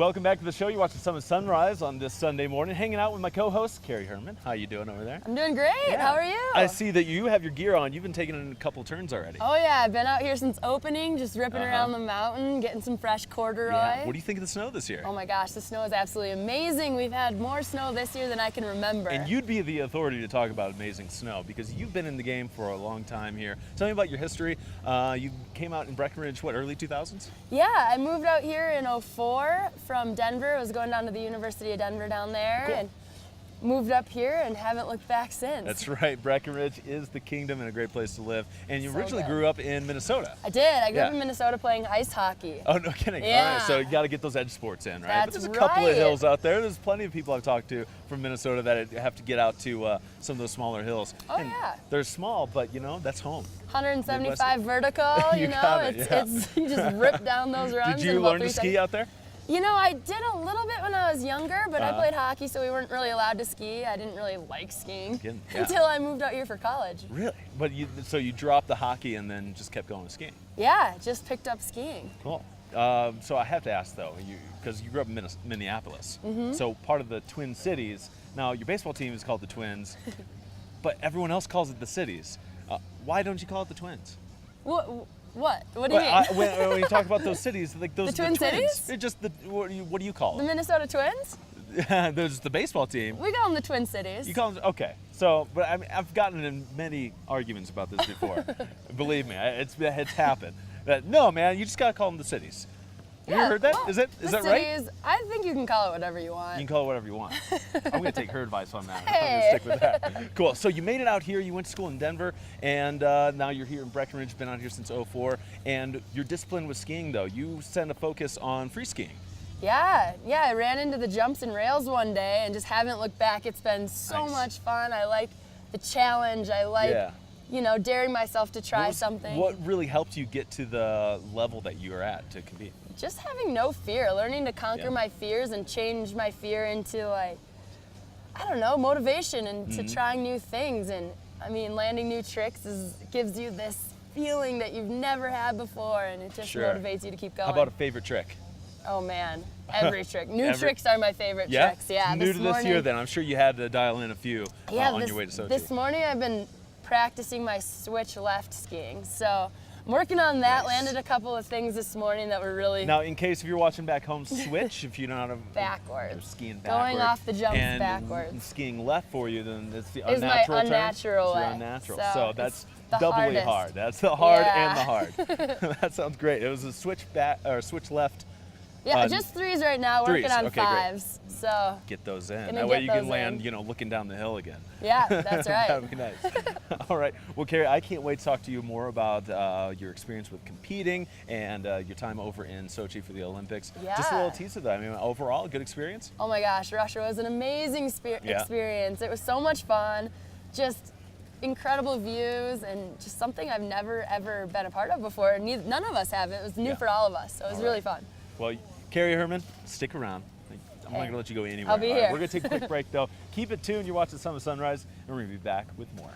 Welcome back to the show. You're watching Summit Sunrise on this Sunday morning, hanging out with my co-host, Keri Int. How you doing over there? I'm doing great. Yeah. How are you? I see that you have your gear on. You've been taking it in a couple turns already. Oh yeah, I've been out here since opening, just ripping around the mountain, getting some fresh corduroy. Yeah. What do you think of the snow this year? Oh my gosh, the snow is absolutely amazing. We've had more snow this year than I can remember. And you'd be the authority to talk about amazing snow because you've been in the game for a long time here. Tell me about your history. You came out in Breckenridge, what, early 2000s? Yeah, I moved out here in '04 from Denver. I was going down to the University of Denver down there. Cool. And moved up here and haven't looked back since. That's right. Breckenridge is the kingdom and a great place to live. And you So originally good. grew up in Minnesota. I did. I grew up Yeah. in Minnesota playing ice hockey. Oh, no kidding. Yeah. All right, so you got to get those edge sports in, right? That's but there's a couple of right. hills out there. There's plenty of people I've talked to from Minnesota that have to get out to some of those smaller hills. Oh, and yeah. They're small, but, you know, that's home. 175 vertical, You you know, got it, yeah. it's you just rip down those runs. Did you in about learn to 3 ski seconds. out there? You know, I did a little bit when I was younger, but I played hockey, so we weren't really allowed to ski. I didn't really like skiing Yeah. until I moved out here for college. Really? But so you dropped the hockey and then just kept going to skiing. Yeah, just picked up skiing. Cool. So I have to ask though, because you grew up in Minneapolis, so part of the Twin Cities. Now your baseball team is called the Twins, but everyone else calls it the Cities. Why don't you call it the Twins? What? What do you mean? When you talk about those cities, like those The Twin Twins, Cities? They're just what do you call The them? Minnesota Twins? There's the baseball team. We call them the Twin Cities. You call them okay. So, but I mean, I've gotten in many arguments about this before. Believe me, it's happened. No, man, you just gotta call them the cities. Have you heard that? well, Is the that right? cities, I think you can call it whatever you want. You can call it whatever you want. I'm going to take her advice on that. Hey. I'm going to stick with that. Cool. So you made it out here. You went to school in Denver, and now you're here in Breckenridge. Been out here since '04. And your discipline was skiing, though. You sent a focus on free skiing. Yeah, I ran into the jumps and rails one day and just haven't looked back. It's been so Nice. much fun. I like the challenge. I like, you know, daring myself to try something. What really helped you get to the level that you are at to compete? Just having no fear, learning to conquer my fears and change my fear into, like, I don't know, motivation and to trying new things. And I mean, landing new tricks gives you this feeling that you've never had before, and it just motivates you to keep going. How about a favorite trick? Oh man, every trick. New tricks are my favorite tricks. Yeah, New to this year, then. I'm sure you had to dial in a few on your way to Sochi. This morning I've been practicing my switch left skiing, so I'm working on that. Nice. Landed a couple of things this morning that were really Now, in case if you're watching back home, switch if you don't know how to backwards. skiing backwards. Going off the jumps and backwards. Skiing left for you, then it's the Is my unnatural turn. unnatural It's your way. unnatural. So So that's it's the doubly hardest. hard. That's the hard and the Yeah. hard. That sounds great. It was a switch back or switch left. Yeah, just threes right now, threes. working on Okay, great. fives. So Get those in. Gonna That way get you can those land, in. you know, looking down the hill again. yeah, that's right. That would be nice. All right. Well, Keri, I can't wait to talk to you more about your experience with competing and your time over in Sochi for the Olympics. Just a little Yeah. tease of that. I mean, overall, a good experience? Oh my gosh, Russia was an amazing experience. It was so much fun, just incredible views, and just something I've never ever been a part of before. None of us have. It was new for all of us, so it was really fun. Well, Keri Int, stick around. I'm not going to let you go anywhere. I'll be All right, here. we're going to take a quick break, though. Keep it tuned. You're watching Summit Sunrise, and we're going to be back with more.